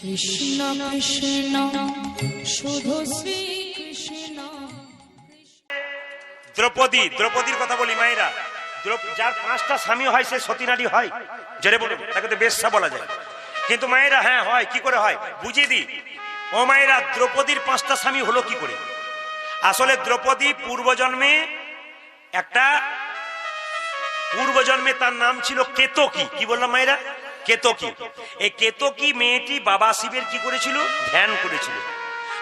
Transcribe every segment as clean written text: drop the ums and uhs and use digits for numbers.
কৃষ্ণ কৃষ্ণ শুধু শ্রী কৃষ্ণ। দ্রৌপদীর কথা বলি মায়েরা, যার 5টা স্বামী হয় সে সতী নারী হয়, জেরে বলুন, তাকে তো বেশ্যা বলা যায়। কিন্তু মায়েরা হ্যাঁ হয়, কি করে হয় বুঝিয়ে দিই। ও মায়েরা, দ্রৌপদীর 5টা স্বামী হলো কি করে? আসলে দ্রৌপদী পূর্বজন্মে তার নাম ছিল কেতকী। কি বললাম মায়েরা? কেতকী। এই কেতকী মেয়েটি বাবা শিবের কি করেছিল? ধ্যান করেছিল।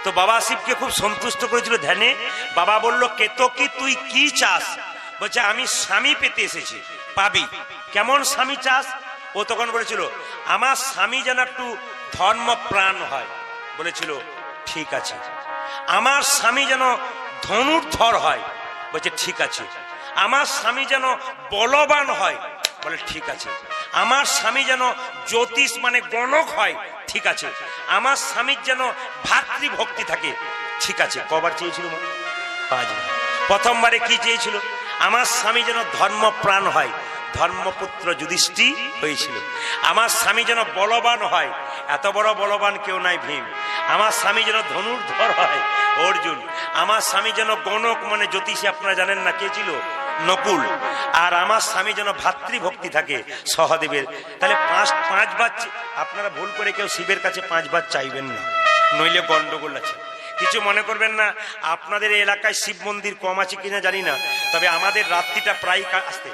তো বাবা শিবকে খুব সন্তুষ্ট করেছিল ধ্যানে। বাবা বলল, কেতকী তুই কি চাস? বলছে, আমি স্বামী পেতে এসেছি। পাবি। কেমন স্বামী চাস? ও তখন বলেছিল, আমার স্বামী যেন একটু ধর্মপ্রাণ হয়। বলেছিল, ঠিক আছে। আমার স্বামী যেন ধনুর্ধর হয়। বলছে, ঠিক আছে। আমার স্বামী যেন বলবান হয়। বলে, ঠিক আছে। আমার স্বামী যেন জ্যোতিষ মানে গণক হয়। ঠিক আছে। আমার স্বামীর যেন ভাতৃভক্তি থাকে। ঠিক আছে। কবার চেয়েছিল? 5বার। প্রথমবারে কি চেয়েছিল? আমার স্বামী যেন ধর্মপ্রাণ হয়। ধর্মপুত্র যুধিষ্ঠির হয়েছিল। আমার স্বামী যেন বলবান হয়। এত বড় বলবান কেউ নাই, ভীম। আমার স্বামী যেন ধনুর্ধর হয়, অর্জুন। আমার স্বামী যেন গণক মানে জ্যোতিষী, আপনারা জানেন না কে ছিল? নকুল। আর আমার স্বামী যেন ভাতৃভক্তি থাকে, সহদেবের। তাহলে 5বার। আপনারা ভুল করে কেউ শিবের কাছে 5বার চাইবেন না, নইলে গন্ডগোল আছে। কিছু মনে করবেন না। আপনাদের এলাকায় শিব মন্দির কম আছে কিনা জানি না, তবে আমাদের রাত্রিটা প্রায় আসতে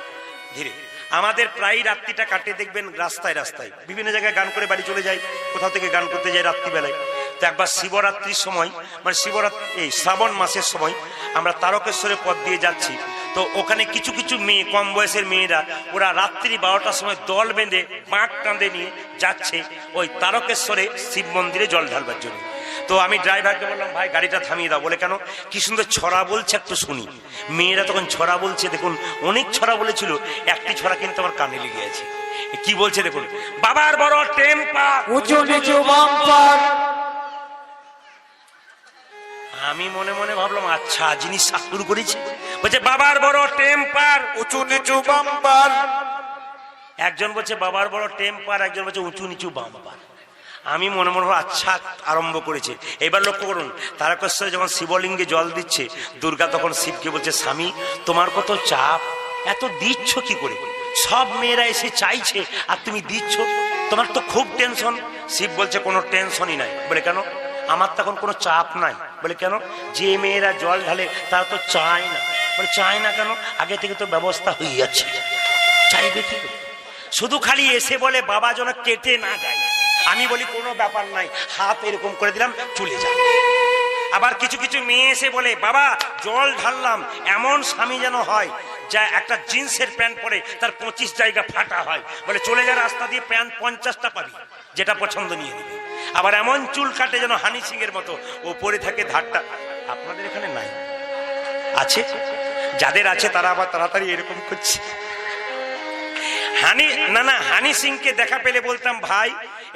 ধীরে, আমাদের প্রায় রাত্রিটা কাটে দেখবেন রাস্তায় রাস্তায়। বিভিন্ন জায়গায় গান করে বাড়ি চলে যায়, কোথাও থেকে গান করতে যায় রাত্রিবেলায়। তো একবার শিবরাত্রির সময়, মানে এই শ্রাবণ মাসের সময় আমরা তারকেশ্বরের পথ দিয়ে যাচ্ছি। তো ওখানে কিছু কিছু মেয়ে, কম বয়সের মেয়েরা, ওরা রাত্রি 12টার সময় দল বেঁধে বাঁক কাঁধে নিয়ে যাচ্ছে ওই তারকেশ্বরে শিব মন্দিরে জল ঢালবার জন্য। তো আমি ড্রাইভারকে বললাম, ভাই গাড়িটা থামিয়ে দাও। বলে, কেন? কি সুন্দর ছড়া বলছে, একটু শুনি। মেয়েরা তখন ছড়া বলছে, দেখুন অনেক ছড়া বলেছিল, একটি ছড়া কিন্তু আমার কানে লেগে আছে। কি বলছে দেখুন, বাবার বড় টেম্পার, উঁচু নিচু বাম্পার। আমি মনে মনে ভাবলাম, আচ্ছা জিনিস শুরু করেছি। বলছে, বাবার বড় টেম্পার, উঁচু নিচু বাম্পার। একজন বলছে বাবার বড় টেম্পার, একজন বলছে উঁচু নিচু বাম্পার। আমি মনে মনে আচ্ছা আরম্ভ করেছে। এবার লক্ষ্য করুন, তারকেশ্বরে যখন শিবলিঙ্গে জল দিচ্ছে, দুর্গা তখন শিবকে বলছে, স্বামী তোমার কত চাপ, এত দিচ্ছ কি করে? সব মেয়েরা এসে চাইছে আর তুমি দিচ্ছ, তোমার তো খুব টেনশন। শিব বলছে, কোনো টেনশনই নাই। বলে, কেন? আমার তখন কোনো চাপ নাই। বলে, কেন? যে মেয়েরা জল ঢালে তারা তো চায় না। বলে, চায় না কেন? আগে থেকে তো ব্যবস্থা হয়ে যাচ্ছে, চাইবে কি? শুধু খালি এসে বলে বাবা যেন কেটে না যায়। আমি বলি, কোনো ব্যাপার নাই, হাত এরকম করে দিলাম, চলে যা। আবার কিছু কিছু মেয়ে এসে বলে, বাবা জল ঢাললাম, এমন স্বামী যেন হয় যা একটা জিন্সের প্যান্ট পরে তার 25 জায়গা ফাটা হয়। বলে, চলে যা, রাস্তা দিয়ে প্যান্ট 50টা পাবি, যেটা পছন্দ নিয়ে নিবি। আবার এমন চুল কাটে যেন হানি সিং এর মতো, ও পরে থাকে ধারটা। আপনাদের এখানে নাই? আছে? যাদের আছে তারা আবার তাড়াতাড়ি এরকম করছে। হানি সিংকে দেখা পেলে বলতাম, ভাই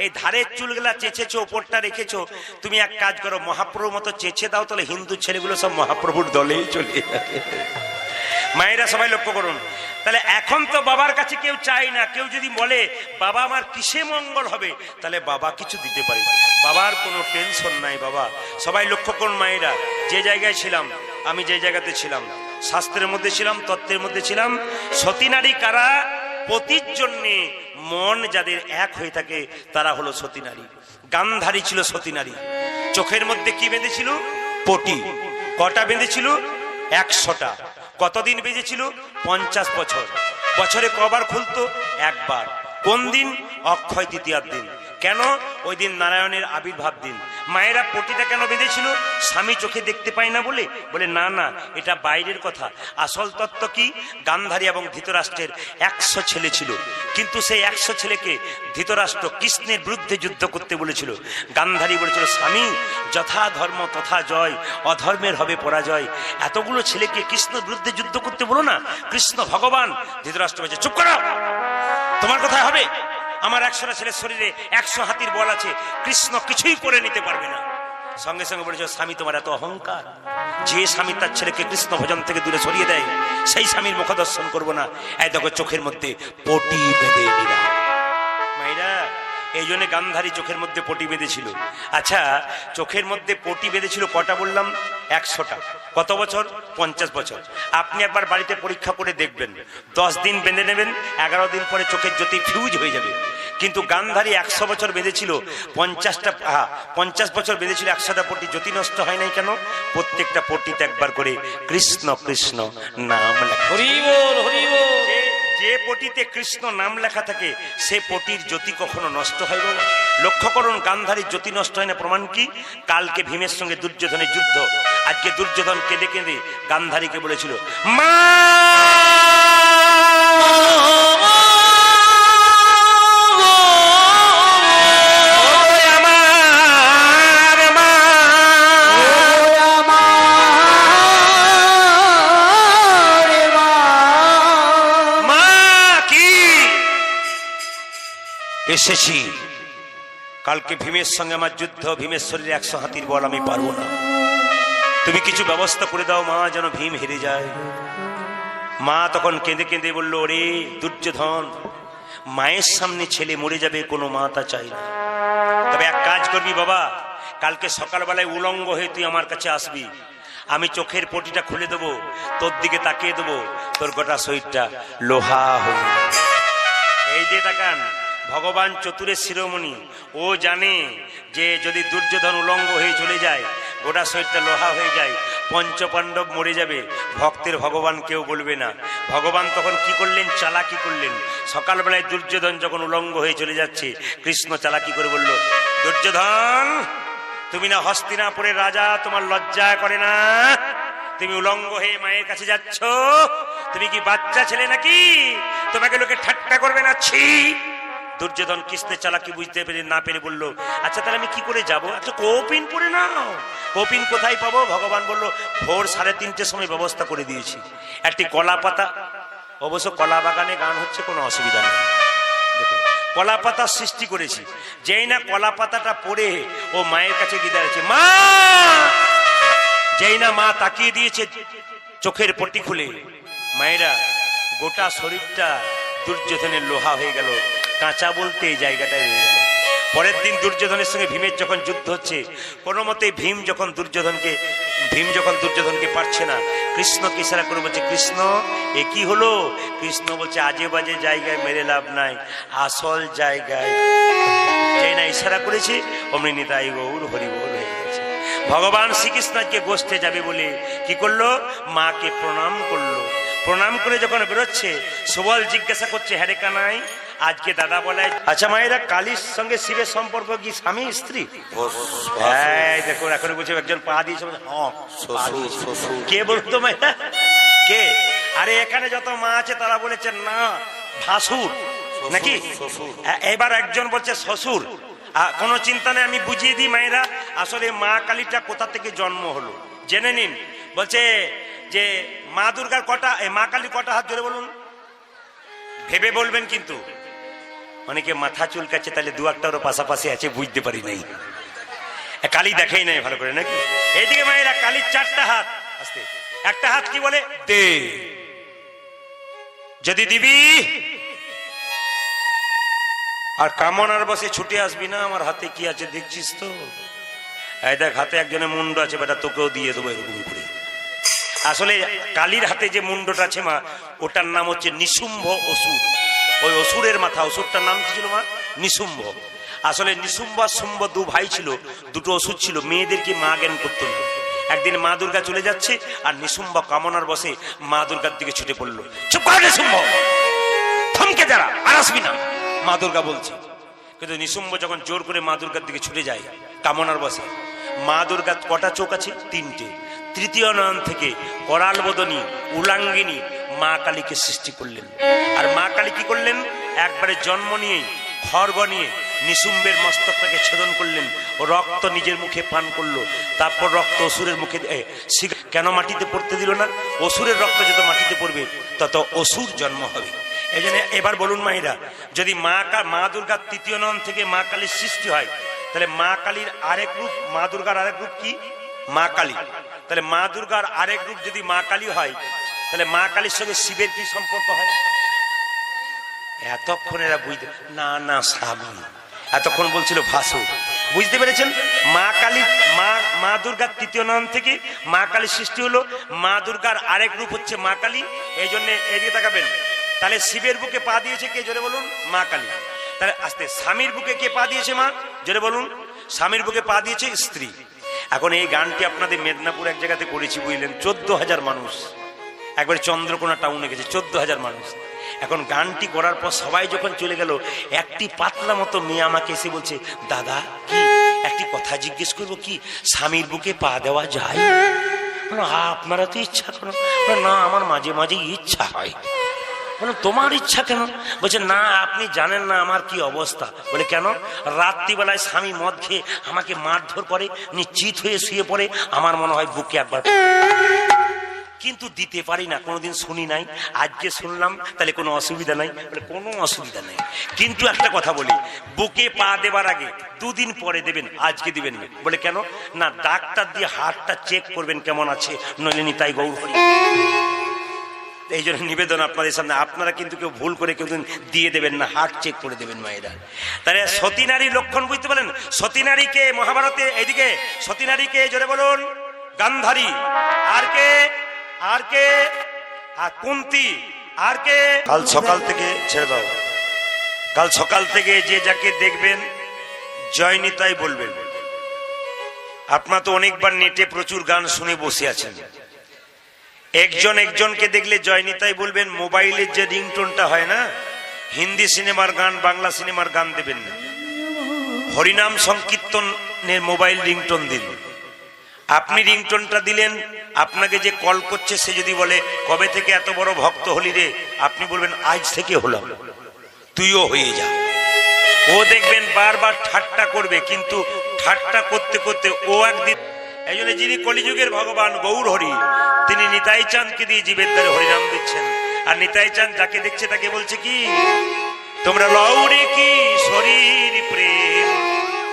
এই ধারের চুলগুলা চেঁচেছো, ওপরটা রেখেছো, তুমি এক কাজ করো, মহাপ্রভুর মতো চেঁচে দাও, তাহলে হিন্দু ছেলেগুলো সব মহাপ্রভুর দলেই চলে যাবে। মায়েরা সবাই লক্ষ্য করুন। তাহলে এখন তো বাবার কাছে কেউ চাই না। কেউ যদি বলে বাবা আমার কিসে মঙ্গল হবে, তাহলে বাবা কিছু দিতে পারে। বাবার কোনো টেনশন নাই। বাবা সবাই লক্ষ্য করুন মায়েরা, যে জায়গায় ছিলাম, আমি যে জায়গাতে ছিলাম, শাস্ত্রের মধ্যে ছিলাম, তত্ত্বের মধ্যে ছিলাম। সতী নারী কারা? পতির জন্যে মন যাদের এক হয়ে থাকে তারা হলো সতী নারী। গান্ধারী ছিল সতী নারী। চোখের মধ্যে কি বেঁধেছিল? পটি। কটা বেঁধেছিল? 100টা। কতদিন বেঁধেছিল? 50 বছর। বছরে কবার খুলতো? একবার। কোন দিন? অক্ষয় তৃতীয়ার দিন। কেন? ওই দিন নারায়ণের আবির্ভাব দিন। মায়েরা পটিটা কেন বেঁধেছিল? স্বামী চোখে দেখতে পায় না বলে? বলে, না না, এটা বাইরের কথা। আসল তত্ত্ব কি? গান্ধারী এবং ধৃতরাষ্ট্রের 100 ছেলে ছিল, কিন্তু সেই 100 ছেলেকে ধৃতরাষ্ট্র কৃষ্ণের বিরুদ্ধে যুদ্ধ করতে বলেছিল। গান্ধারী বলেছিল, স্বামী যথা ধর্ম তথা জয়, অধর্মের হবে পরাজয়। এতগুলো ছেলেকে কৃষ্ণের বিরুদ্ধে যুদ্ধ করতে বলো না, কৃষ্ণ ভগবান। ধৃতরাষ্ট্র বলছে, চুপ করো, তোমার কথা হবে? আমার 100টা ছেলের শরীরে 100 হাতির বল আছে, কৃষ্ণ কিছুই করে নিতে পারবে না। সঙ্গে সঙ্গে বলেছে, স্বামী তোমার এত অহংকার। যে স্বামী তার ছেলেকে কৃষ্ণ ভজন থেকে দূরে সরিয়ে দেয়, সেই স্বামীর মুখ দর্শন করবো না। এই দেখো চোখের মধ্যে পটি বেঁধে দিলাম। মায়েরা এই জন্য গান্ধারী চোখের মধ্যে পটি বেঁধেছিল। আচ্ছা, চোখের মধ্যে পটি বেঁধেছিল কটা বললাম? 100টা। কত বছর? 50 বছর। আপনি একবার বাড়িতে পরীক্ষা করে দেখবেন, 10 দিন বেঁধে নেবেন, 11 দিন পরে চোখের জ্যোতি ফিউজ হয়ে যাবে। কিন্তু গান্ধারী 100 বছর বেঁধেছিল, 50 বছর বেঁধেছিল, 100টা পটি, জ্যোতি নষ্ট হয় নাই কেন? প্রত্যেকটা পটিতে একবার করে কৃষ্ণ কৃষ্ণ নাম লেখা। হরি বল, হরি বল। যে পটিতে কৃষ্ণ নাম লেখা থাকে সে পটির জ্যোতি কখনো নষ্ট হয় না। লক্ষ্য করুন, গান্ধারীর জ্যোতি নষ্ট হয় না। প্রমাণ কি? কালকে ভীমের সঙ্গে দুর্যোধনের যুদ্ধ। আজকে দুর্যোধন কেঁদে কেঁদে গান্ধারীকে বলেছিল, মা এসেছি, কালকে ভীমের সঙ্গে আমার যুদ্ধ, ভীমের শরীরে 100 হাতির বল, আমি পারবো না, তুমি কিছু ব্যবস্থা করে দাও মা, যেন ভীম হেরে যায়। মা তখন কেঁদে কেঁদে বলল, ওরে দুর্যোধন, মায়ের সামনে ছেলে মরে যাবে, কোনো মা তা চাই না। তবে এক কাজ করবি বাবা, কালকে সকালবেলায় উলঙ্গ হয়ে তুই আমার কাছে আসবি, আমি চোখের পটিটা খুলে দেবো, তোর দিকে তাকিয়ে দেবো, তোর গোটা শরীরটা লোহা হয়ে যাবে। এই যে তাকান, ভগবান চতুরের শিরোমণি, ও জানে যে যদি দুর্যোধন উলঙ্গ হয়ে চলে যায়, গোটা শরীরটা লোহা হয়ে যায়, পঞ্চপাণ্ডব মরে যাবে, ভক্তের ভগবান কেউ বলবে না। ভগবান তখন কি করলেন? চালাকি করলেন। সকালবেলায় দুর্যোধন যখন উলঙ্গ হয়ে চলে যাচ্ছে, কৃষ্ণ চালাকি করে বলল, দুর্যোধন, তুমি না হস্তিনাপুরের রাজা, তোমার লজ্জা করে না? তুমি উলঙ্গ হয়ে মায়ের কাছে যাচ্ছ, তুমি কি বাচ্চা ছেলে নাকি? তোমাকে লোকে ঠাট্টা করবে না? ছি! দুর্যোধন কৃষ্ণের চালাকি বুঝতে পেরে না পেরে বলল, আচ্ছা তাহলে আমি কি করে যাব? একটা কৌপিন পরে নাও। কৌপিন কোথায় পাবো? ভগবান বলল, ভোর 3:30টার সময় ব্যবস্থা করে দিয়েছি। একটি কলা পাতা, অবশ্য কলা বাগানে গান হচ্ছে, কোনো অসুবিধা নেই, দেখুন কলা পাতার সৃষ্টি করেছি। যেই না কলা পাতাটা পড়ে ও মায়ের কাছে গিয়ে দাঁড়িয়েছে, মা! যেই না মা তাকিয়ে দিয়েছে চোখের পট্টি খুলে, মায়েরা গোটা শরীরটা দুর্যোধনের লোহা হয়ে গেল, কাঁচা বলতে এই জায়গাটায় রয়ে গেল। পরের দিন দুর্যোধনের সঙ্গে ভীমের যখন যুদ্ধ হচ্ছে, কোনো মতে ভীম যখন দুর্যোধনকে পারছে না, কৃষ্ণকে ইশারা করে বলছে, কৃষ্ণ এ কি হলো? কৃষ্ণ বলছে, আজে বাজে জায়গায় মেরে লাভ নাই, আসল জায়গায়। যেই না ইশারা করেছে, অমনি নিতাই গৌর হরি বল হয়ে গেছে। ভগবান শ্রীকৃষ্ণকে গোষ্ঠে যাবে বলে কি করলো? মাকে প্রণাম করলো। প্রণাম করে যখন বেরোচ্ছে, সুবল জিজ্ঞাসা করছে, হ্যাঁ রে কানাই, আজকে দাদা বলে, আচ্ছা মায়েরা, কালীর সঙ্গে শিবের সম্পর্ক কি স্বামী স্ত্রী? হ্যাঁ দেখুন, এখন বলছে একজন পা দিয়েছে, কে বলতো মায়েরা? কে? আরে এখানে যত মা আছে তারা বলেছে না, ভাসুর নাকি? এবার একজন বলছে শ্বশুর। কোনো চিন্তা নেই, আমি বুঝিয়ে দিই মায়েরা, আসলে মা কালীটা কোথা থেকে জন্ম হলো জেনে নিন। বলছে যে মা দুর্গার কটা, মা কালী কটা হাত, জোরে বলুন, ভেবে বলবেন, কিন্তু অনেকে মাথা চুলকাচ্ছে, তাহলে দু একটারও পাশাপাশি আছে, বুঝতে পারি নাই, কালী দেখাই নাই ভালো করে নাকি? এইদিকে মায়েরা, কালীর 4টা হাত, আস্তে, একটা হাত কি বলে? দে, যদি দিবি আর কামনার বসে ছুটে আসবি না, আমার হাতে কি আছে দেখছিস তো? এই দেখ, হাতে একজনের মুন্ড আছে, বেটা তোকেও দিয়ে দেবো এরকম করে। আসলে কালীর হাতে যে মুন্ডটা আছে মা, ওটার নাম হচ্ছে নিশুম্ভ অসুর। ওই অসুরের মাথা, অসুরটার নাম কি ছিল মা? নিশুম্ভ। আসলে নিশুম্ভ আর শুম্ভ 2 ভাই ছিল, 2টো অসুর ছিল, মেয়েদেরকে মা জ্ঞান করতো না। একদিন মা দুর্গা চলে যাচ্ছে, আর নিশুম্ভ কামনার বসে মা দুর্গার দিকে ছুটে পড়লো। চুপ কর নিশুম্ভ, থমকে দাঁড়া, আর আসবি না, মা দুর্গা বলছে। কিন্তু নিশুম্ভ যখন জোর করে মা দুর্গার দিকে ছুটে যায় কামনার বসে, মা দুর্গার কটা চোখ আছে? 3টে। তৃতীয় নয়ন থেকে করাল বদনী উলাঙ্গিনী মা কালীকে সৃষ্টি করলেন। আর মা কালী কি করলেন? একবারে জন্ম নিয়ে, খড়গ নিয়ে নিশুম্বের মস্তকটাকে ছেদন করলেন, ও রক্ত নিজের মুখে পান করলো। তারপর রক্ত অসুরের মুখে, কেন মাটিতে পড়তে দিল না? অসুরের রক্ত যত মাটিতে পড়বে তত অসুর জন্ম হবে। এই জন্য এবার বলুন মায়েরা, যদি মা দুর্গার 3য় নয়ন থেকে মা কালীর সৃষ্টি হয়, তাহলে মা কালীর আরেক রূপ, মা দুর্গার আরেক রূপ কি? মা কালী। তাহলে মা দুর্গার আরেক রূপ যদি মা কালী হয়, তাহলে মা কালীর সঙ্গে শিবের কি সম্পর্ক হয়? এতক্ষণ এরা বুঝতে না, না স্বামী, এতক্ষণ বলছিল ভাসু। বুঝতে পেরেছেন? মা কালী, মা দুর্গার তৃতীয় নাম থেকে মা কালী সৃষ্টি হলো। মা দুর্গার আরেক রূপ হচ্ছে মা কালী। এই জন্য এদিকে তাকাবেন। তাহলে শিবের বুকে পা দিয়েছে কে? জোরে বলুন। মা কালী। তাহলে আস্তে, স্বামীর বুকে কে পা দিয়েছে? মা। জোরে বলুন। স্বামীর বুকে পা দিয়েছে স্ত্রী। এখন এই গানটি আপনাদের মেদিনীপুর এক জায়গাতে করেছি, বুঝলেন? 14,000 মানুষ একবারে চন্দ্রকোনা টাউনে গেছে, 14,000 মানুষ। এখন গানটি করার পর সবাই যখন চলে গেল, একটি পাতলা মতো মেয়ে আমাকে এসে বলছে, দাদা কি একটি কথা জিজ্ঞেস করবো, কি স্বামীর বুকে পা দেওয়া যায়? আপনারা তো ইচ্ছা করেন? না, আমার মাঝে মাঝে ইচ্ছা হয়। বলে তোমার ইচ্ছা কেন? বলছে না, আপনি জানেন না আমার কি অবস্থা। বলে কেন? রাত্রিবেলায় স্বামী মদ খেয়ে আমাকে মারধর করে, নিশ্চিত হয়ে শুয়ে পড়ে, আমার মনে হয় বুকে একবার, কিন্তু দিতে পারি না, কোনোদিন শুনি নাই, আজকে শুনলাম। তাহলে কোনো অসুবিধা নাই? বলে কোনো অসুবিধা নেই, কিন্তু একটা কথা বলি, বুকে পা দেবার আগে 2 দিন পরে দেবেন, আজকে দিবেন না। বলে কেন? না, ডাক্তার দিয়ে হাড়টা চেক করবেন কেমন আছে, নলিনী তাই গৌর হরি। এই জন্য নিবেদন আপনাদের সামনে, আপনারা কিন্তু কেউ ভুল করে কেউ দিয়ে দেবেন না, হার্ট চেক করে দেবেন মায়েরা। তাহলে সতী নারীর লক্ষণ বুঝতে পারেন? সতী নারীকে মহাভারতে, এইদিকে সতী নারীকে জোরে বলুন গান্ধারী, আর কে? আর কে? আর কুন্তী, আর কে? কাল সকাল থেকে ছেড়ে দাও, কাল সকাল থেকে যে যাকে দেখবেন জয় নিতাই বলবেন। আপনারা তো অনেকবার নেটে প্রচুর গান শুনে বসে আছেন, একজন একজনকে দেখলে জয় নিতাই বলবেন। মোবাইলের যে রিংটোনটা হয় না, হিন্দি সিনেমার গান, বাংলা সিনেমার গান দেবেন না, হরিনাম সংকীর্তনের মোবাইল রিংটোন দিন। আপনি রিংটোনটা দিলেন, আপনাকে যে কল করছে সে যদি বলে কবে থেকে এত বড় ভক্ত হলি রে, আপনি বলবেন আজ থেকে হলাম, তুইও হয়ে যা। ও দেখবেন বারবার ঠাট্টা করবে, কিন্তু ঠাট্টা করতে করতে ও একদিন, এই জন্য যিনি কলিযুগের ভগবান গৌর হরি, তিনি নিতাই চাঁদকে দিয়ে জীবের দ্বারে হরিনাম দিচ্ছেন। আর নিতাই চাঁদ যাকে দেখছে তাকে বলছে কি, তোমরা লৌরে কি শরীর প্রেম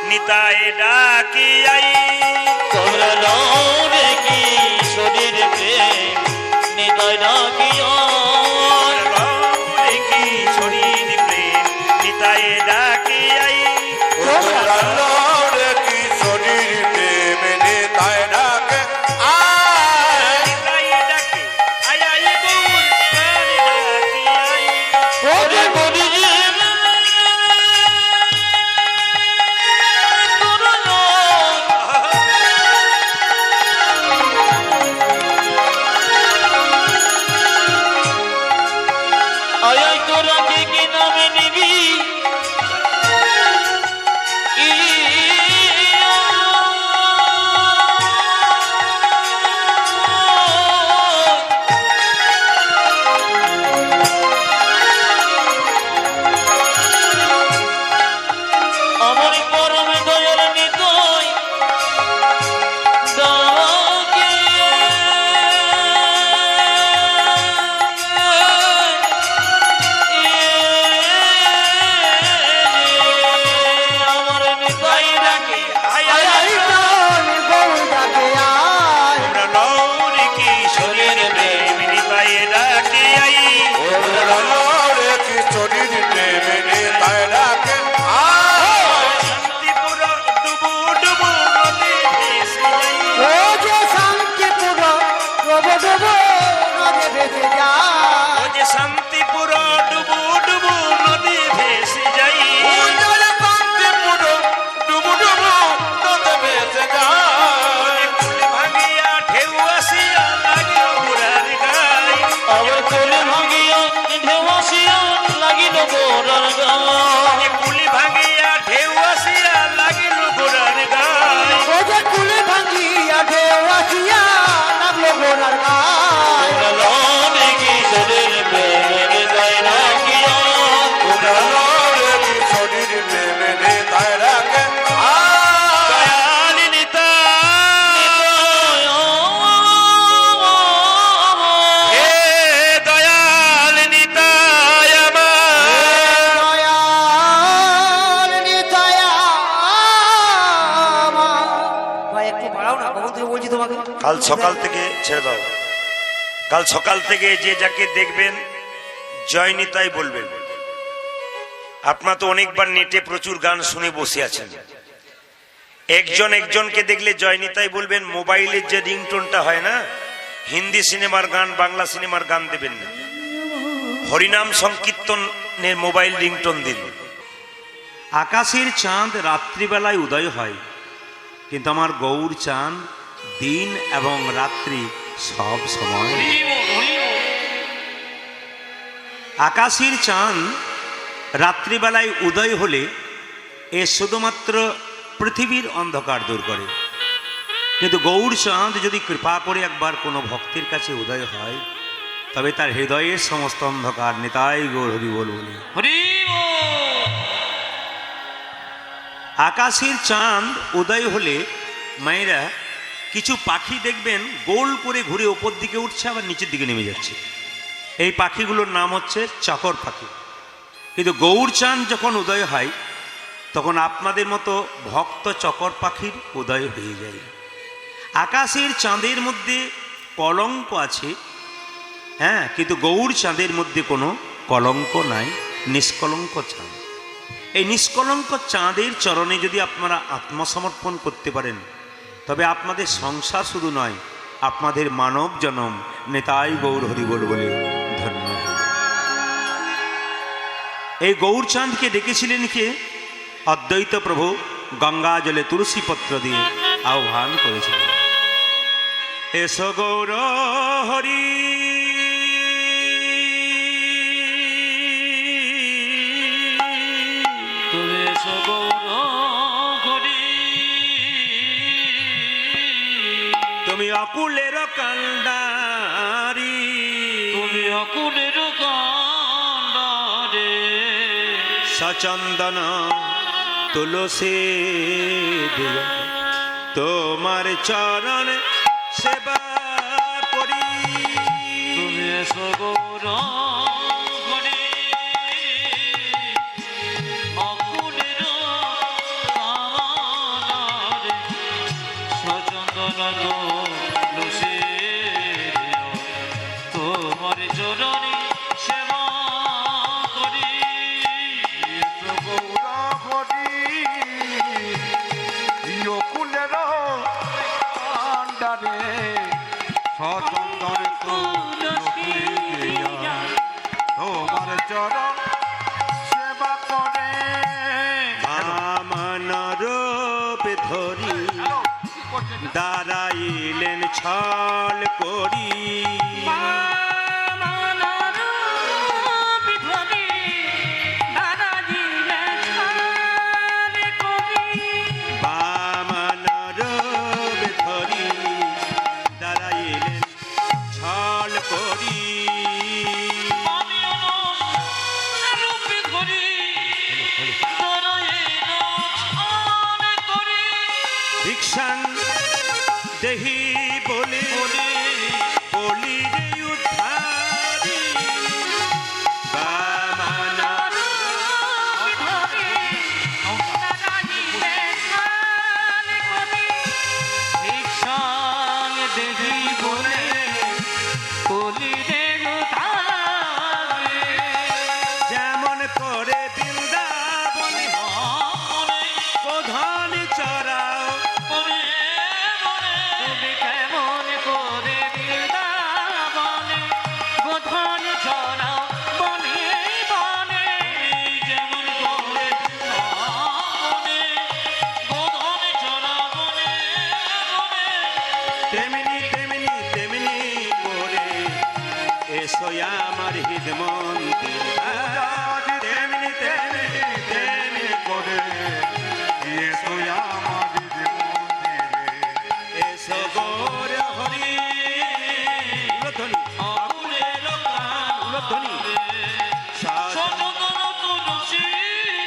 নিতাই ডাকি আই, তোমরা লৌরে কি শরীর প্রেম নিতাই ডাকি আই, লৌরে কি শরীর প্রেম নিতাই ডাকি আই, তোমরা লৌরে কি শরীর প্রেম নিতাই ডাকে আয়, নিতাই ডাকে আই আই গৌর প্রাণে ডাকি আই। ওরে গুরুজি তোরা আয় আয় তোরা কি নামে নিবি আমার পরমে দয়াল নিতাই ডাকে আমার নিতাই ডাকে আই আই আই তোমরা লৌরে কি শরীর প্রেম নিতাই ডাকি আই, তোমরা লৌরে কি শরীর প্রেম নিতাই ডাকে আয়, শান্তিপুর ডুবু ডুবু নদী ভেসে যাই, ও যে শান্তিপুর ডুবু ডুবু নদী ভেসে যাই, উজ্জ্বল কান্তিপুর ডুবু ডুবু নদে ভেসে যায়, কুল ভাঙিয়া ঢেউ আসিয়া লাগিল ঘোড়ার গাই, আবার কোলে ভাঙিয়া ঢেউ আসিয়া লাগিল গোরার গায় কুল ভাঙিয়া ঢেউ আসিয়া লাগিল ঘোড়ার গাই, তোমরা লৌরে কি শরীর প্রেম নিতাই ডাকি আয়, তোমরা লৌরে কি শরীর প্রেম নিতাই ডাকে আয়, দয়াল নিতাই, হে দয়াল নিতাই আমার। কাল সকাল থেকে ছেড়ে দাও, কাল সকাল থেকে যে যাকে দেখবেন জয় নিতাই বলবেন। আপনারা তো অনেকবার নেটে প্রচুর গান শুনে বসে আছেন। একজন একজনকে দেখলে জয়নিতাই বলবেন মোবাইলের যে রিংটোনটা হয় না, হিন্দি সিনেমার গান বাংলা সিনেমার গান দেবেন না, হরিনাম সংকীর্তনের মোবাইল রিংটোন দিন। আকাশের চাঁদ রাত্রিবেলায় উদয় হয়, কিন্তু আমার গৌর চাঁদ দিন এবং রাত্রি সব সময়। আকাশের চাঁদ রাত্রিবেলায় উদয় হলে এ শুধুমাত্র পৃথিবীর অন্ধকার দূর করে, কিন্তু গৌর চাঁদ যদি কৃপা করে একবার কোনো ভক্তের কাছে উদয় হয়, তবে তার হৃদয়ের সমস্ত অন্ধকার নিতাই গৌর হরি বল বলি। আকাশের চাঁদ উদয় হলে মায়েরা কিছু পাখি দেখবেন গোল করে ঘুরে ওপর দিকে উঠছে, আবার নিচের দিকে নেমে যাচ্ছে। এই পাখিগুলোর নাম হচ্ছে চাকর পাখি। কিন্তু গৌর চাঁদ যখন উদয় হয়, তখন আপনাদের মতো ভক্ত চকর পাখির উদয় হয়ে যায়। আকাশের চাঁদের মধ্যে কলঙ্ক আছে, হ্যাঁ, কিন্তু গৌর চাঁদের মধ্যে কোনো কলঙ্ক নাই, নিষ্কলঙ্ক চাঁদ। এই নিষ্কলঙ্ক চাঁদের চরণে যদি আপনারা আত্মসমর্পণ করতে পারেন, তবে আপনাদের সংসার শুধু নয়, আপনাদের মানব জনম নেতাই গৌর হরি বল বলে ধন্য। এই গৌর চাঁদকে ডেকেছিলেন কে? অদ্বৈত প্রভু গঙ্গা জলে তুলসী পত্র দিয়ে আহ্বান করেছিলেন, এসো গৌর হরি তুমি অকুলের কান্ডারি, তুমি অকুলের কান্ডারে, সচন্দন তুলসী দিল তোমার চরণ সেবা করি। তুমি এসো গৌর হরি অকুলের কান্ডারে, সচন্দন তুলসী তোমার চরণে সেবা করি। সচন্দন তুলসী দিয়া তোমার চরণ সেবা করে। বামন রূপ ধরি দাঁড়াইলেন ছল করি, বামন রূপ ধরি দাঁড়াইলেন ছল করি। ভিক্ষাং দেহি বলে বলি রে উদ্ধারি, বামন দেহি বলে যেমন করে বৃন্দাবনে প্রধান চড়াও, তুমি কেমন করে বৃন্দাবনে গোধন ছড়াও বনে বনে, যেমন করে বনে গোধন ছড়াও বনে বনে, তেমনি তেমনি তেমনি করে এসো আমার হৃদ মন্দির, তেমনি তেমনি তেমনি করে এসো আমার মন্দিরে। এসো গৌর হরি উলধ্বনি অকুলের উলধ্বনি সচন্দন তুলসী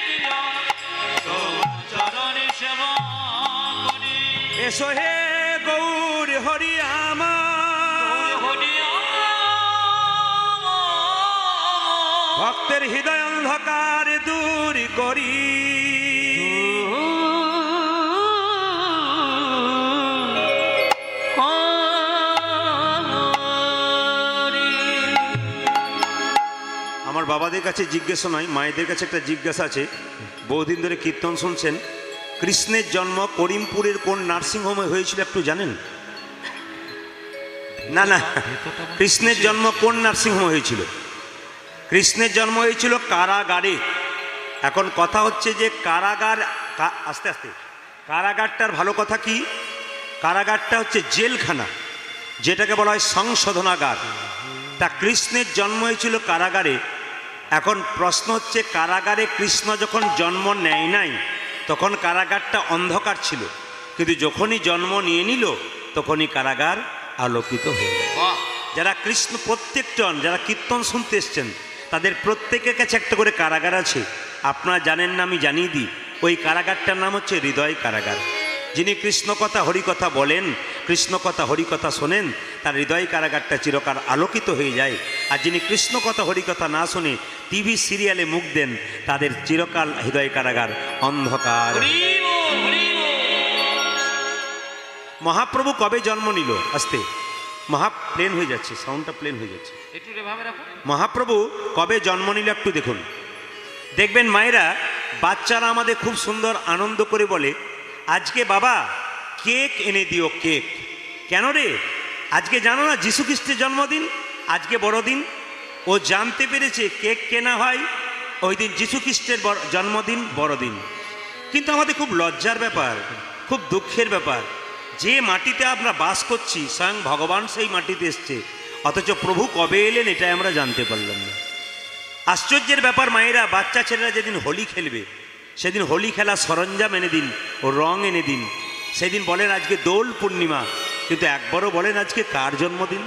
দিয়া তোমার চরণে সেবা করি। এসো হে গৌর হরি আমার, ভক্তের হৃদয় অন্ধকার দূর করি। আমার বাবা বাবাদের কাছে জিজ্ঞাসা নয়, মায়েদের কাছে একটা জিজ্ঞাসা আছে। বহুদিন ধরে কীর্তন শুনছেন, কৃষ্ণের জন্ম করিমপুরের কোন নার্সিংহোমে হয়েছিল একটু জানেন? না না, কৃষ্ণের জন্ম কোন নার্সিংহোমে হয়েছিল? কৃষ্ণের জন্ম হয়েছিল কারাগারে। এখন কথা হচ্ছে যে কারাগার, আস্তে আস্তে, কারাগারটার ভালো কথা কি? কারাগারটা হচ্ছে জেলখানা, যেটাকে বলা হয় সংশোধনাগার। তা কৃষ্ণের জন্ম হয়েছিল কারাগারে। এখন প্রশ্ন হচ্ছে, কারাগারে কৃষ্ণ যখন জন্ম নেয় নাই তখন কারাগারটা অন্ধকার ছিল, কিন্তু যখনই জন্ম নিয়ে নিল তখনই কারাগার আলোকিত হয়ে গেল। যারা কৃষ্ণ, প্রত্যেকজন যারা কীর্তন শুনতে এসছেন তাদের প্রত্যেকের কাছে একটা করে কারাগার আছে। আপনারা জানেন না, আমি জানিয়ে দিই। ওই কারাগারটার নাম হচ্ছে হৃদয় কারাগার। যিনি কৃষ্ণ কথা হরিকথা বলেন, কৃষ্ণ কথা হরিকথা শোনেন, তার হৃদয় কারাগারটা চিরকাল আলোকিত হয়ে যায়। আর যিনি কৃষ্ণ কথা হরিকথা না শুনে টিভি সিরিয়ালে মুখ দেন, তাদের চিরকাল হৃদয় কারাগার অন্ধকার। মহাপ্রভু কবে জন্ম নিল? আস্তে, প্লেন হয়ে যাচ্ছে, সাউন্ডটা প্লেন হয়ে যাচ্ছে। মহাপ্রভু কবে জন্ম নিল একটু দেখুন। দেখবেন মায়েরা, বাচ্চারা আমাদের খুব সুন্দর আনন্দ করে বলে, আজকে বাবা কেক এনে দিও, কেক। কেন রে? আজকে জানো না যীশু খ্রিস্টের জন্মদিন, আজকে বড়দিন। ও জানতে পেরেছে কেক কেনা হয় ওই দিন, যীশু খ্রিস্টের জন্মদিন, বড়দিন। কিন্তু আমাদের খুব লজ্জার ব্যাপার, খুব দুঃখের ব্যাপার, যে মাটিতে আমরা বাস করছি স্বয়ং ভগবান সেই মাটিতে এসছে, অথচ প্রভু কবে এলেন এটাই আমরা জানতে পারলাম না। আশ্চর্যের ব্যাপার মায়েরা, বাচ্চা ছেলেরা যেদিন হোলি খেলবে সেদিন হোলি খেলার সরঞ্জাম এনে দিন, ও রং এনে দিন। সেদিন বলেন আজকে দোল পূর্ণিমা, কিন্তু একবারও বলেন আজকে কার জন্মদিন?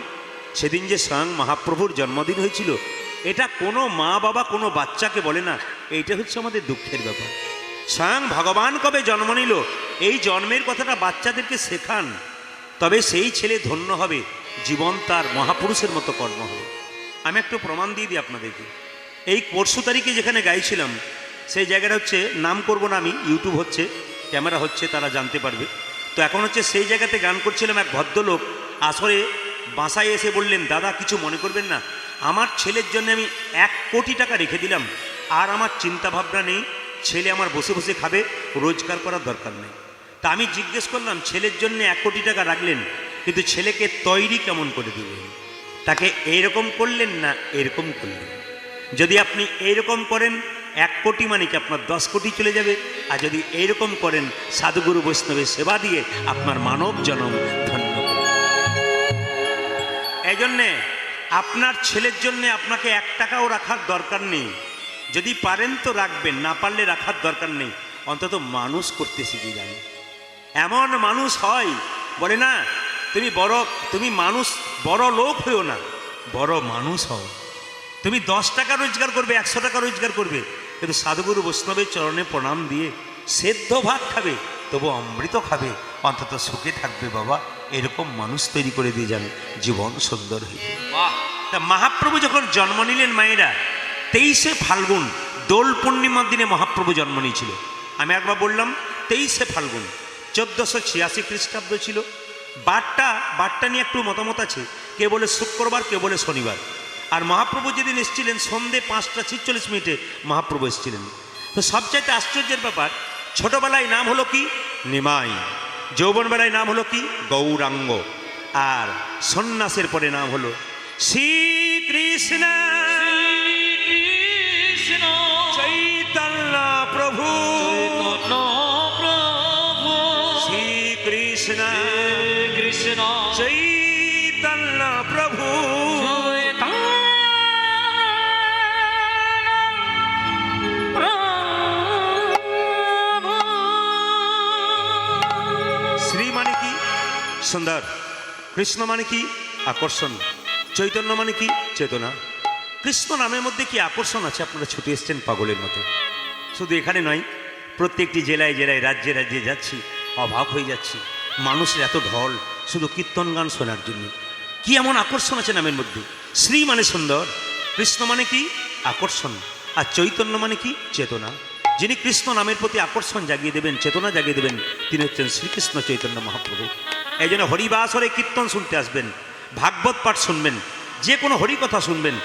সেদিন যে স্বয়ং মহাপ্রভুর জন্মদিন হয়েছিল, এটা কোনো মা বাবা কোনো বাচ্চাকে বলে না। এইটা হচ্ছে আমাদের দুঃখের ব্যাপার। স্বয়ং ভগবান কবে জন্ম নিল এই জন্মের কথাটা বাচ্চাদেরকে শেখান, তবে সেই ছেলে ধন্য হবে, জীবন তার মহাপুরুষের মতো কর্ম হবে। আমি একটু প্রমাণ দিয়ে দিই আপনাদেরকে। এই পরশু তারিখে যেখানে গাইছিলাম সেই জায়গাটা হচ্ছে, নাম করব না আমি, ইউটিউব হচ্ছে, ক্যামেরা হচ্ছে, তারা জানতে পারবে। তো এখন হচ্ছে সেই জায়গাতে গান করছিলাম, এক ভদ্রলোক আসরে বাসায় এসে বললেন, দাদা কিছু মনে করবেন না, আমার ছেলের জন্য আমি 1 কোটি টাকা রেখে দিলাম, আর আমার চিন্তা ভাবনা নেই, ছেলে আমার বসে বসে খাবে, রোজগার করার দরকার নেই। তা আমি জিজ্ঞেস করলাম, ছেলের জন্য 1 কোটি টাকা রাখলেন, কিন্তু ছেলেকে তৈরি কেমন করে দিলেন? তাকে এইরকম করলেন না এরকম করলেন? যদি আপনি এইরকম করেন 1 কোটি মানে কি আপনার 10 কোটি চলে যাবে, আর যদি এইরকম করেন সাধুগুরু বৈষ্ণবের সেবা দিয়ে আপনার মানব জন্ম ধন্য করবে। এই জন্যে আপনার ছেলের জন্য আপনাকে 1 টাকাও রাখার দরকার নেই। যদি পারেন তো রাখবেন, না পারলে রাখার দরকার নেই। অন্তত মানুষ করতে শিখে যান। এমন মানুষ হয়, বলে না তুমি মানুষ বড় লোক হইও না, বড় মানুষ হও। তুমি 10 টাকা রোজগার করবে, 100 টাকা রোজগার করবে, কিন্তু সাধুগুরু বৈষ্ণবের চরণে প্রণাম দিয়ে সেদ্ধ ভাত খাবে, তবু অমৃত খাবে, অন্তত সুখে থাকবে বাবা। এরকম মানুষ তৈরি করে দিয়ে যান, জীবন সুন্দর হয়ে যাবে। তা মহাপ্রভু যখন জন্ম নিলেন মায়েরা, 23শে ফাল্গুন দোল পূর্ণিমার দিনে মহাপ্রভু জন্ম নিয়েছিল। আমি একবার বললাম 23শে ফাল্গুন 1486 খ্রিস্টাব্দ ছিল। বারটা নিয়ে একটু মতামত আছে, কে বলে শুক্রবার, কে বলে শনিবার। আর মহাপ্রভু যেদিন এসেছিলেন সন্ধে 5:46 মহাপ্রভু এসেছিলেন। তো সবচাইতে আশ্চর্যের ব্যাপার, ছোটবেলায় নাম হলো কি? নিমাই। যৌবনবেলায় নাম হলো কি? গৌরাঙ্গ। আর সন্ন্যাসের পরে নাম হলো শ্রীকৃষ্ণ চৈতন্য প্রভু। শ্রীকৃষ্ণ কৃষ্ণ চৈতন্য প্রভু। শ্রী মানে কি? সুন্দর। কৃষ্ণ মানে কি? আকর্ষণ। চৈতন্য মানে কি? চেতনা। কৃষ্ণ নামের মধ্যে কি আকর্ষণ আছে? আপনারা ছুটে এসছেন পাগলের মতো। শুধু এখানে নয়, প্রত্যেকটি জেলায় জেলায় রাজ্যে রাজ্যে যাচ্ছি, অবাক হয়ে যাচ্ছি। মানুষের এত ঢল শুধু কীর্তন গান শোনার জন্য। কি এমন আকর্ষণ আছে নামের মধ্যে? শ্রী মানে সুন্দর, কৃষ্ণ মানে কি? আকর্ষণ, আর চৈতন্য মানে কি? চেতনা। যিনি কৃষ্ণ নামের প্রতি আকর্ষণ জাগিয়ে দেবেন, চেতনা জাগিয়ে দেবেন, তিনি হচ্ছেন শ্রীকৃষ্ণ চৈতন্য মহাপ্রভু। এই জন্য হরিবাসরে কীর্তন শুনতে আসবেন, ভাগবত পাঠ শুনবেন, যে কোনো হরিকথা শুনবেন।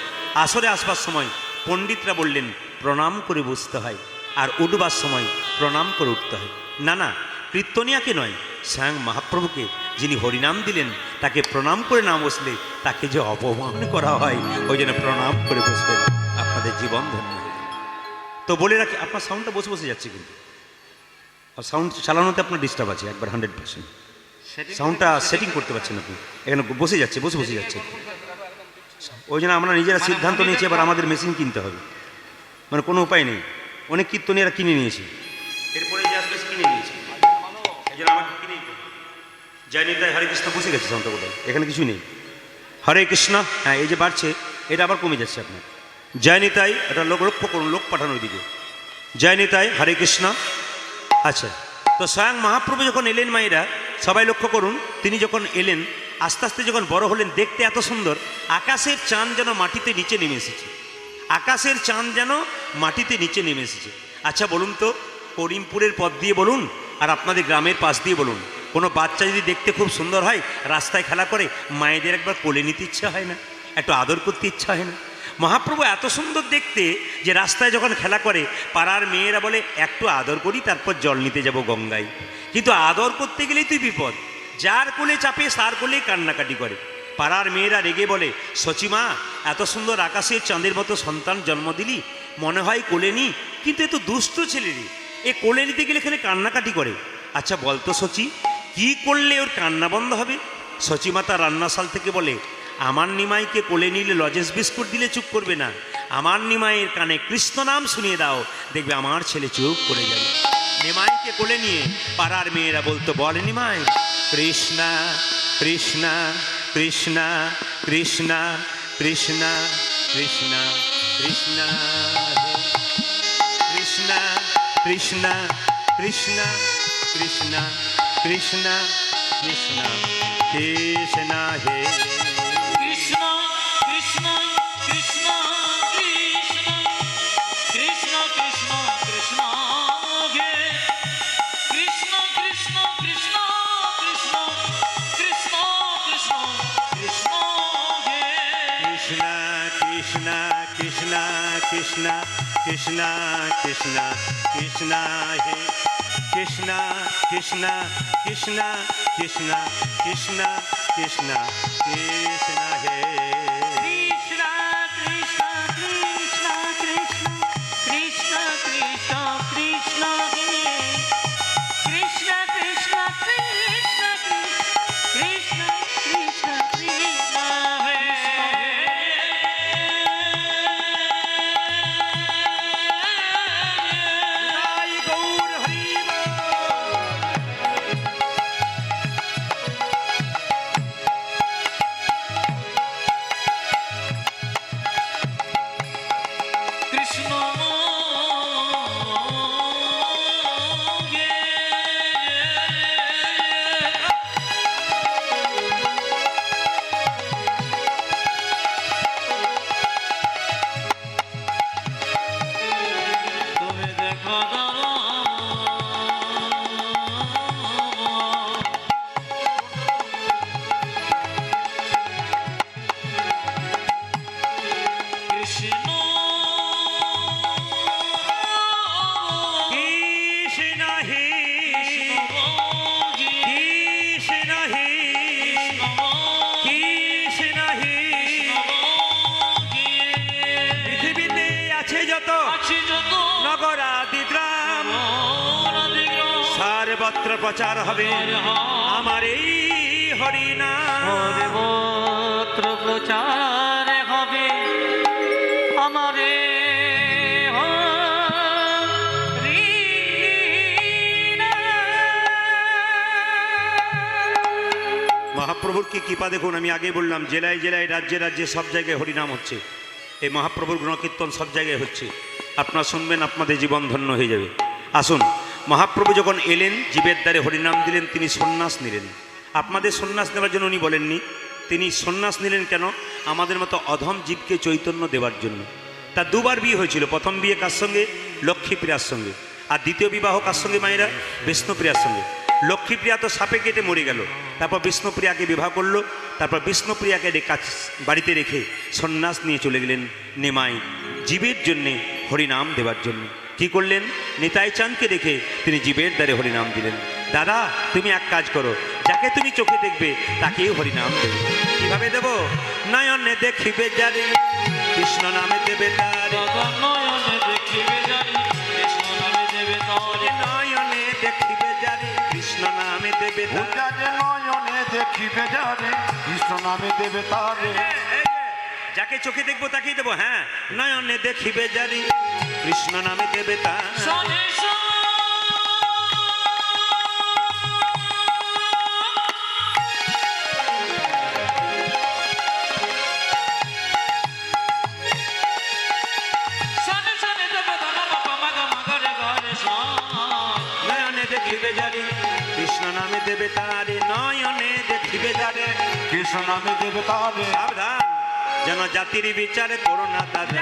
আসরে আসবার সময় পণ্ডিতরা বললেন প্রণাম করে বসতে হয়, আর উঠবার সময় প্রণাম করে উঠতে হয়। না না, কীর্তনিয়াকে নয়, স্বয়ং মহাপ্রভুকে যিনি হরিনাম দিলেন তাকে প্রণাম করে না বসলে তাকে যে অপমান করা হয়, ওই জন্য প্রণাম করে বসবেন, আপনাদের জীবন ধন্য হবে। তো বলে রাখি, আপনার সাউন্ডটা বসে বসে যাচ্ছে, কিন্তু সাউন্ড চালানোতে আপনার ডিস্টার্ব আছে একবার 100%। সাউন্ডটা সেটিং করতে পারছেন আপনি, এখানে বসে যাচ্ছে, বসে বসে যাচ্ছে। ওই জন্য আমরা নিজেরা সিদ্ধান্ত নিয়েছি এবার আমাদের মেশিন কিনতে হবে, মানে কোনো উপায় নেই। অনেক কীর্তনীরা কিনে নিয়েছে, এরপরে যে আসবে কিনে নিয়েছে, এই জন্য আমাকে কিনে জয় নিতাই হরে কৃষ্ণ বসে গেছে সাউন্ডটা কোথায়, এখানে কিছুই নেই। হরে কৃষ্ণ, হ্যাঁ এই যে বাড়ছে, এটা আবার কমে যাচ্ছে আপনার। জয় নিতাই, এটা লক্ষ্য করুন, লোক পাঠানোর দিকে। জয় নিতাই হরে কৃষ্ণ। আচ্ছা, তো স্বয়ং মহাপ্রভু যখন এলেন মায়েরা, সবাই লক্ষ্য করুন, তিনি যখন এলেন আস্তে আস্তে যখন বড় হলেন, দেখতে এত সুন্দর, আকাশের চাঁদ যেন মাটিতে নিচে নেমে এসেছে, আকাশের চাঁদ যেন মাটিতে নিচে নেমে এসেছে। আচ্ছা বলুন তো, করিমপুরের পথ দিয়ে বলুন আর আপনাদের গ্রামের পাশ দিয়ে বলুন, কোনো বাচ্চা যদি দেখতে খুব সুন্দর হয়, রাস্তায় খেলা করে, মায়েদের একবার কোলে নিতে ইচ্ছা হয় না? একটু আদর করতে ইচ্ছা হয় না? মহাপ্রভু এত সুন্দর দেখতে যে রাস্তায় যখন খেলা করে, পাড়ার মেয়েরা বলে একটু আদর করি, তারপর জল নিতে যাব গঙ্গায়। কিন্তু আদর করতে গেলেই তুই বিপদ, যার কোলে চাপে তার কোলেই কান্নাকাটি করে। পাড়ার মেয়েরা রেগে বলে, সচিমা এত সুন্দর আকাশের চাঁদের মতো সন্তান জন্ম দিলি, মনে হয় কোলে নি, কিন্তু এ তো দুষ্ট ছেলে রে, এ কোলে নিতে গেলে এখানে কান্নাকাটি করে। আচ্ছা বলতো সচি, কি করলে ওর কান্না বন্ধ হবে? সচিমা তার রান্নাশাল থেকে বলে, আমার নিমাইকে কোলে নিলে লজেন্স বিস্কুট দিলে চুপ করবে না, আমার নিমাইয়ের কানে কৃষ্ণ নাম শুনিয়ে দাও, দেখবে আমার ছেলে চুপ করে যাবে। নিমাইকে কোলে নিয়ে পাড়ার মেয়েরা বলতো, বলে নিমাই কৃষ্ণা কৃষ্ণা কৃষ্ণা কৃষ্ণা কৃষ্ণা কৃষ্ণা কৃষ্ণা কৃষ্ণা কৃষ্ণা কৃষ্ণা কৃষ্ণা কৃষ্ণা কৃষ্ণা কৃষ্ণা হে কৃষ্ণ কৃষ্ণ কৃষ্ণ কৃষ্ণ কৃষ্ণ কৃষ্ণ কৃষ্ণ হে কৃষ্ণ কৃষ্ণ কৃষ্ণ কৃষ্ণ কৃষ্ণ কৃষ্ণ কৃষ্ণ হে কৃষ্ণ কৃষ্ণ কৃষ্ণ কৃষ্ণ কৃষ্ণ কৃষ্ণ কৃষ্ণ হে কৃষ্ণ কৃষ্ণ কৃষ্ণ কৃষ্ণ কৃষ্ণ কৃষ্ণ কৃষ্ণ হে কৃষ্ণ কৃষ্ণ কৃষ্ণ কৃষ্ণ কৃষ্ণ কৃষ্ণ হে কৃষ্ণ কৃষ্ণ কৃষ্ণ কৃষ্ণ কৃষ্ণ কৃষ্ণ হে নিতাই গৌর হরি কৃষ্ণ তুমি দেখো কৃষ্ণ কৃষ্ণ হে কৃষ্ণ হে কৃষ্ণ হে পৃথিবীতে আছে যত নগরাদি গ্রাম, সর্বত্র প্রচার হবে আমার এই হরিনাম। সর্বত্র প্রচার হবে আমারে মহাপ্রভুর কি কৃপা দেখুন, আমি আগে বললাম জেলায় জেলায় রাজ্যে রাজ্যে সব জায়গায় হরিনাম হচ্ছে, এই মহাপ্রভুর গুণকীর্তন সব জায়গায় হচ্ছে। আপনারা শুনবেন, আপনাদের জীবন ধন্য হয়ে যাবে। আসুন, মহাপ্রভু যখন এলেন জীবের দ্বারে হরিনাম দিলেন, তিনি সন্ন্যাস নিলেন। আপনাদের সন্ন্যাস নেওয়ার জন্য উনি বলেননি, তিনি সন্ন্যাস নিলেন কেন? আমাদের মতো অধম জীবকে চৈতন্য দেওয়ার জন্য। তার দুবার বিয়ে হয়েছিল, প্রথম বিয়ে কার সঙ্গে? লক্ষ্মীপ্রিয়ার সঙ্গে। আর দ্বিতীয় বিবাহ কার সঙ্গে মায়েরা? বিষ্ণুপ্রিয়ার সঙ্গে। লক্ষ্মীপ্রিয়া তো সাপে কেটে মরে গেল, তারপর বিষ্ণুপ্রিয়াকে বিবাহ করলো, তারপর বিষ্ণুপ্রিয়াকে বাড়িতে রেখে সন্ন্যাস নিয়ে চলে গেলেন নিমাই। জীবের জন্যে হরিনাম দেওয়ার জন্য কি করলেন? নিতাই চাঁদকে রেখে তিনি জীবের দ্বারে হরিনাম দিলেন। দাদা তুমি এক কাজ করো, যাকে তুমি চোখে দেখবে তাকেই হরিনাম দেবে। কিভাবে দেব? নয়নে দেখিবে যারে কৃষ্ণ নামে দেবে তারে, নয়নে দেখিবে যারে কৃষ্ণ নামে দেবে তারে, নয়নে দেখিবে যারে কৃষ্ণ নামে দেবে তারে। যারে নয়নে দেখিবে যারে কৃষ্ণ নামে দেবে তারে। যাকে চোখে দেখবো তাকেই দেবো। হ্যাঁ, নয়নে দেখিবে যারে কৃষ্ণ নামে দেবে তারে। সনে নয়নে দেখিবে যারে কৃষ্ণ নামে দেবে তারে, নয়নে দেখিবে যারে কৃষ্ণ নামে দেবে তারে। সাবধান, যেন জাতির বিচার করো না দাদা,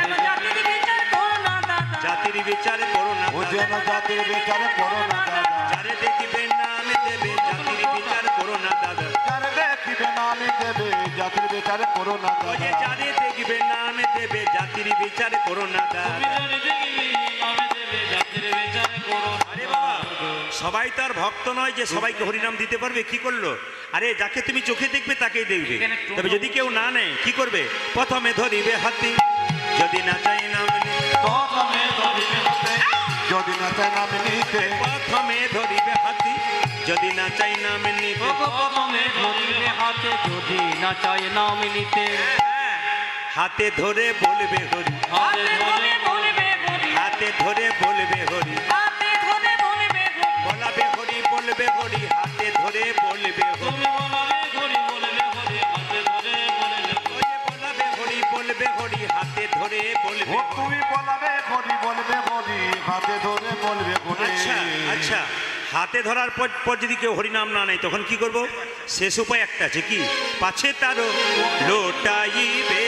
জাতির বিচার করো না ও যেন দাদা। জাতির বিচারে করো না দাদা। যারে দেখিবে নামে দেবে জাতির বিচার করো না দাদা। যারে দেখিবে নামে দেবে জাতির বিচারে করো না ওই যে দাদা। যারে দেখবে নামে দেবে জাতির বিচার করো না দাদা। আরে বাবা, সবাই তার ভক্ত নয় যে সবাইকে হরিনাম দিতে পারবে। কি করলো? আরে যাকে তুমি চোখে দেখবে তাকেই দেখবে। তবে যদি কেউ না নেয় কি করবে? প্রথমে ধরিবে হাতি, যদি না চাই নাম নিতে। প্রথমে ধরিবে হাতে, যদি না চাই নামে নিতে। প্রথমে ধরিবে হাতি, যদি না চাই নাম নিতে। হাতে যদি না চায় নাম নিতে, হাতে ধরে বলবে হরি, হাতে ধরে বলবে হরি, হাতে ধরে বলবে হরি, হাতে ধরে বলবে গো, বলাবে হরি বলবে হরি, হাতে ধরে বলবে হরি। তুমি বলাবে হরি বলবে হরি, হাতে ধরে বলবে ওই যে বলাবে হরি বলবে হরি, হাতে ধরে বলবে ও হরি। তুমি বলাবে হরি বলবে হরি, হাতে ধরে বলবে হরি। আচ্ছা আচ্ছা, হাতে ধরার পর যদি কেউ হরিনাম না নেয় তখন কি করব? শেষ উপায় একটা আছে, কি? পাছে তারও লোটাইবে